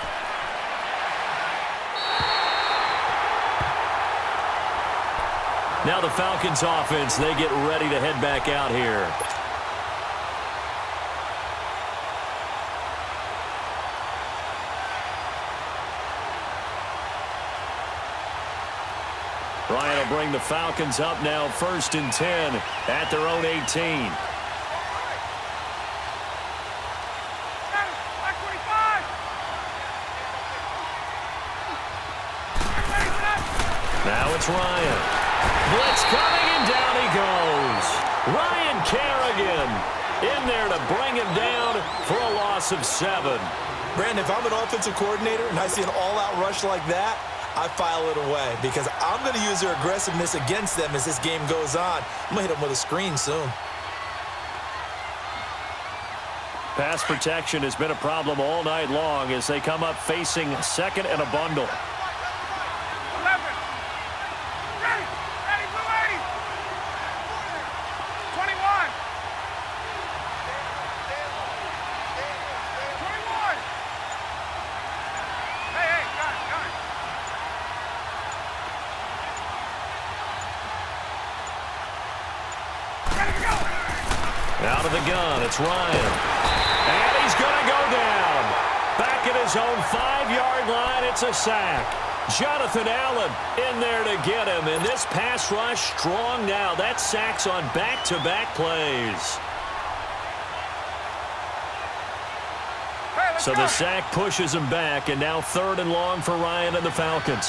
Now the Falcons offense, they get ready to head back out here. Ryan will bring the Falcons up now, 1st and 10 at their own 18. Now it's Ryan. Blitz coming, and down he goes. Ryan Kerrigan in there to bring him down for a loss of 7. Brandon, if I'm an offensive coordinator and I see an all-out rush like that, I file it away because I'm going to use their aggressiveness against them as this game goes on. I'm going to hit them with a screen soon. Pass protection has been a problem all night long as they come up facing second and a bundle. Out of the gun, it's Ryan. And he's going to go down. Back at his own 5-yard line, it's a sack. Jonathan Allen in there to get him. And this pass rush strong now. That sack's on back-to-back plays. So the sack pushes him back, and now 3rd and long for Ryan and the Falcons.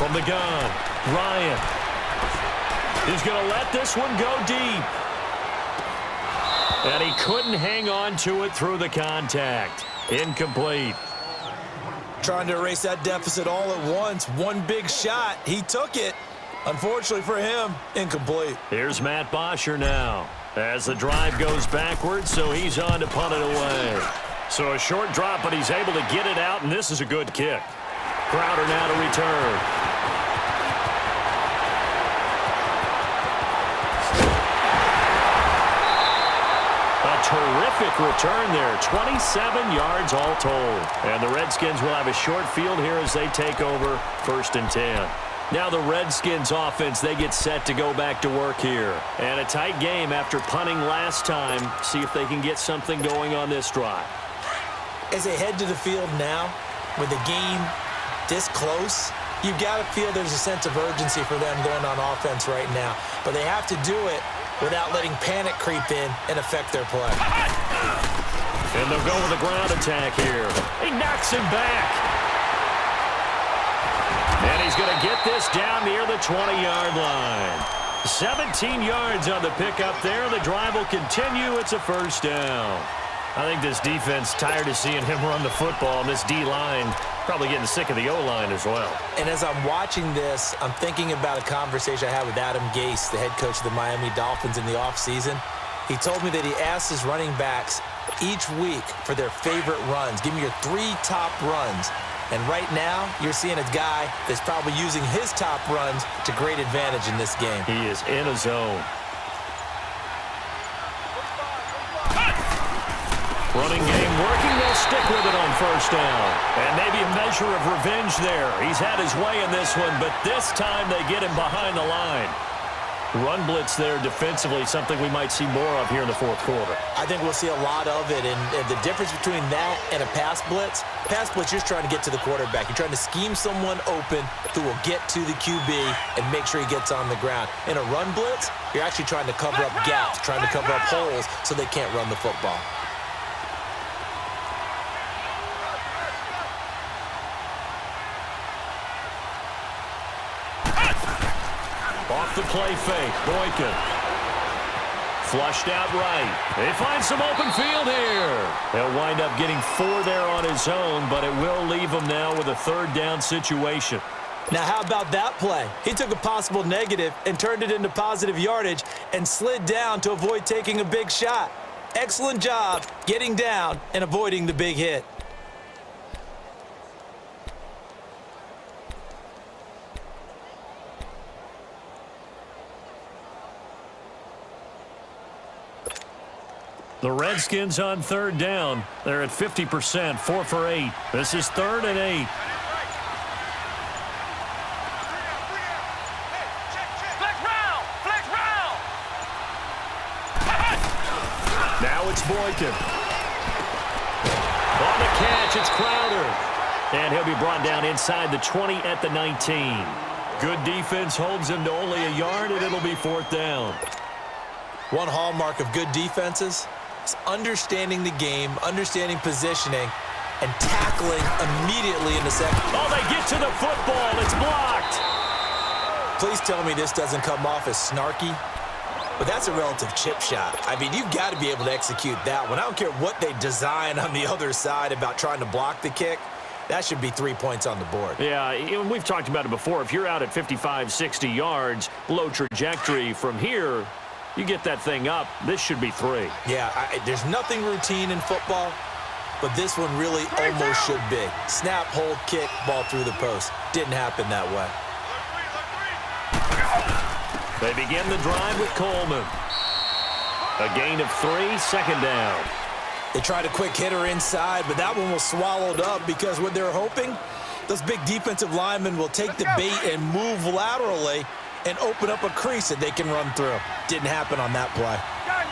From the gun, Ryan. He's going to let this one go deep. And he couldn't hang on to it through the contact. Incomplete. Trying to erase that deficit all at once. One big shot. He took it. Unfortunately for him, incomplete. Here's Matt Bosher now as the drive goes backwards, so he's on to punt it away. So a short drop, but he's able to get it out, and this is a good kick. Crowder now to return. A terrific return there. 27 yards all told. And the Redskins will have a short field here as they take over 1st and 10. Now the Redskins offense, they get set to go back to work here. And a tight game after punting last time. See if they can get something going on this drive. As they head to the field now, with the game this close, you've got to feel there's a sense of urgency for them going on offense right now. But they have to do it without letting panic creep in and affect their play. And they'll go with a ground attack here. He knocks him back. And he's going to get this down near the 20-yard line. 17 yards on the pickup there. The drive will continue. It's a 1st down. I think this defense tired of seeing him run the football, and this D-line probably getting sick of the O-line as well. And as I'm watching this, I'm thinking about a conversation I had with Adam Gase, the head coach of the Miami Dolphins in the offseason. He told me that he asked his running backs each week for their favorite runs. Give me your 3 top runs. And right now, you're seeing a guy that's probably using his top runs to great advantage in this game. He is in a zone. Running game working. They'll stick with it on 1st down. And maybe a measure of revenge there. He's had his way in this one, but this time they get him behind the line. Run blitz there defensively, something we might see more of here in the 4th quarter. I think we'll see a lot of it, and the difference between that and a pass blitz, you're just trying to get to the quarterback. You're trying to scheme someone open who will get to the QB and make sure he gets on the ground. In a run blitz, you're actually trying to cover up gaps, trying to cover up holes so they can't run the football. Off the play fake, Boykin. Flushed out right. They find some open field here. He'll wind up getting 4 there on his own, but it will leave him now with a 3rd down situation. Now, how about that play? He took a possible negative and turned it into positive yardage and slid down to avoid taking a big shot. Excellent job getting down and avoiding the big hit. The Redskins on 3rd down. They're at 50%, 4 for 8. This is 3rd and 8. Now it's Boykin. On the catch, it's Crowder. And he'll be brought down inside the 20 at the 19. Good defense holds him to only a yard, and it'll be 4th down. One hallmark of good defenses is understanding the game, understanding positioning, and tackling immediately in the second. Oh, they get to the football. It's blocked. Please tell me this doesn't come off as snarky, but that's a relative chip shot. I mean, you've got to be able to execute that one. I don't care what they design on the other side about trying to block the kick. That should be 3 points on the board. Yeah, and we've talked about it before. If you're out at 55, 60 yards, low trajectory from here, you get that thing up, this should be 3. Yeah, there's nothing routine in football, but this one really almost should be. Snap, hold, kick, ball through the post. Didn't happen that way. They begin the drive with Coleman. A gain of 3, 2nd down. They tried a quick hitter inside, but that one was swallowed up because what they're hoping, those big defensive linemen will take the bait and move laterally and open up a crease that they can run through. Didn't happen on that play. Gun.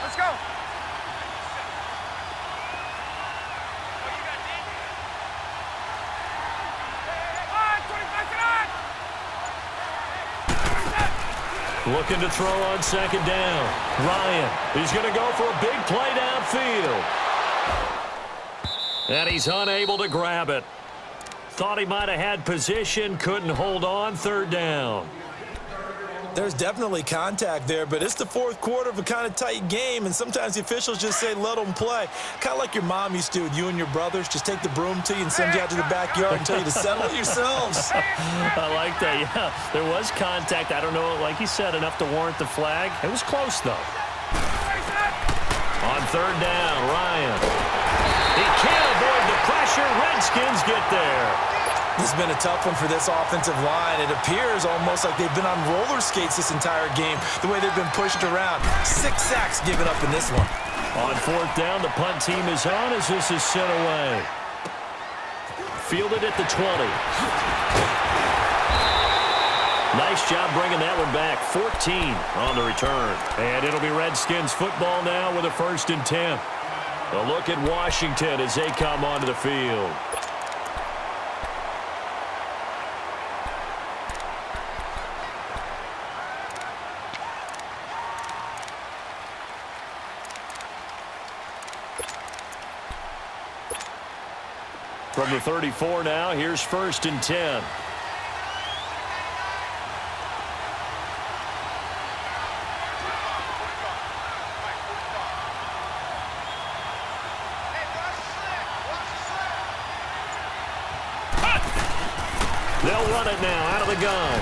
Let's go. Looking to throw on 2nd down. Ryan, he's going to go for a big play downfield. And he's unable to grab it. Thought he might have had position, couldn't hold on, third down. There's definitely contact there, but it's the fourth quarter of a kind of tight game, and sometimes the officials just say, let them play. Kind of like your mom used to with you and your brothers. Just take the broom to you and send you out to the backyard and tell you to settle it yourselves. I like that, yeah. There was contact. I don't know, like you said, enough to warrant the flag. It was close, though. On third down, Ryan. He can't avoid the pressure. Redskins get there. This has been a tough one for this offensive line. It appears almost like they've been on roller skates this entire game, the way they've been pushed around. 6 sacks given up in this one. On fourth down, the punt team is on as this is sent away. Fielded at the 20. Nice job bringing that one back. 14 on the return. And it'll be Redskins football now with a 1st and 10. A look at Washington as they come onto the field. From the 34 now, here's 1st and 10. They'll run it now out of the gun.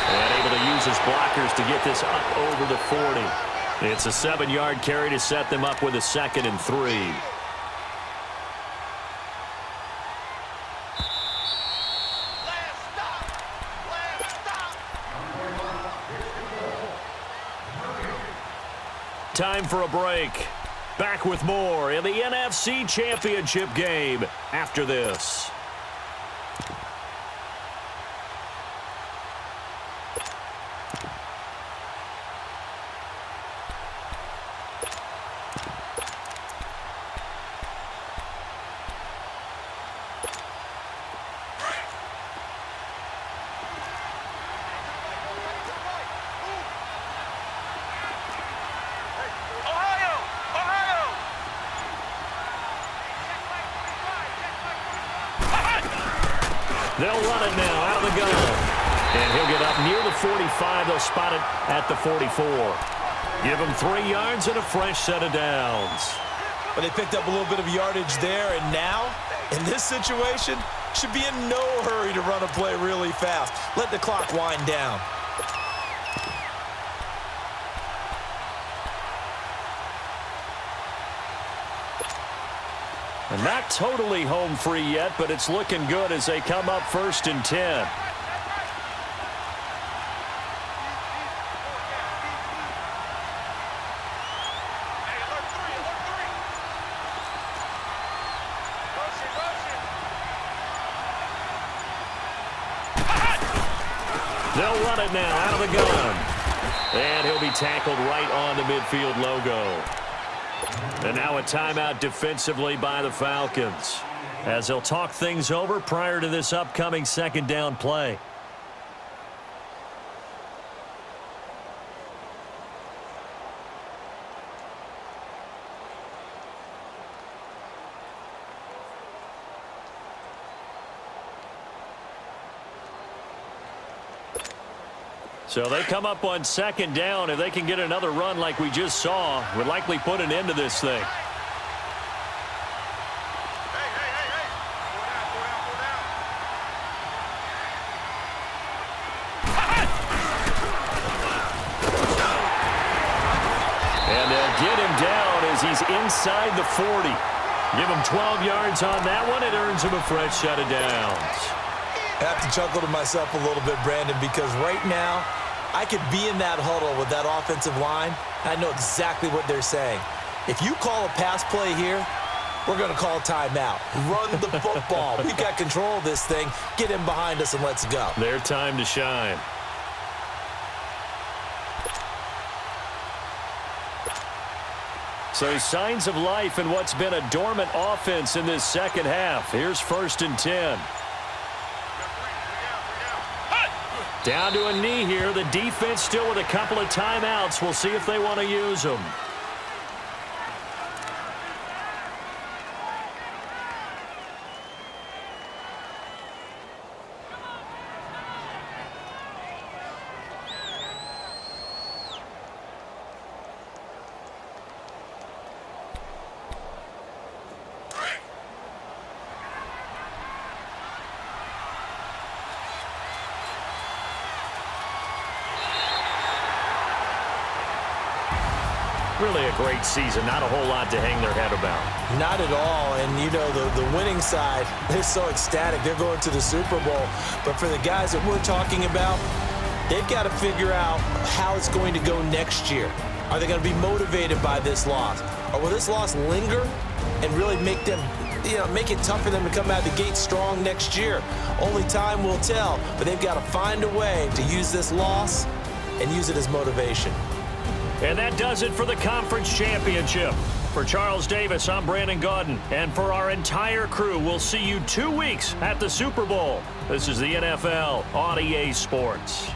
And able to use his blockers to get this up over the 40. It's a 7-yard carry to set them up with a 2nd and 3. Time for a break. Back with more in the NFC Championship game after this. They'll run it now out of the gun. And he'll get up near the 45. They'll spot it at the 44. Give him 3 yards and a fresh set of downs. But they picked up a little bit of yardage there, and now, in this situation, should be in no hurry to run a play really fast. Let the clock wind down. And not totally home free yet, but it's looking good as they come up 1st and 10. They'll run it now out of the gun. And he'll be tackled right on the midfield logo. And now a timeout defensively by the Falcons as they'll talk things over prior to this upcoming 2nd down play. So they come up on 2nd down. If they can get another run like we just saw, would likely put an end to this thing. And they'll get him down as he's inside the 40. Give him 12 yards on that one. It earns him a fresh set of downs. I have to chuckle to myself a little bit, Brandon, because right now, I could be in that huddle with that offensive line. I know exactly what they're saying. If you call a pass play here, we're going to call timeout. Run the football. We've got control of this thing. Get him behind us and let's go. Their time to shine. So signs of life in what's been a dormant offense in this second half. Here's 1st and 10. Down to a knee here. The defense still with a couple of timeouts. We'll see if they want to use them. Really a great season. Not a whole lot to hang their head about. Not at all. And, you know, the winning side, they're so ecstatic. They're going to the Super Bowl. But for the guys that we're talking about, they've got to figure out how it's going to go next year. Are they going to be motivated by this loss? Or will this loss linger and really make them, make it tough for them to come out of the gate strong next year? Only time will tell. But they've got to find a way to use this loss and use it as motivation. And that does it for the conference championship. For Charles Davis, I'm Brandon Gaudin. And for our entire crew, we'll see you 2 weeks at the Super Bowl. This is the NFL on EA Sports.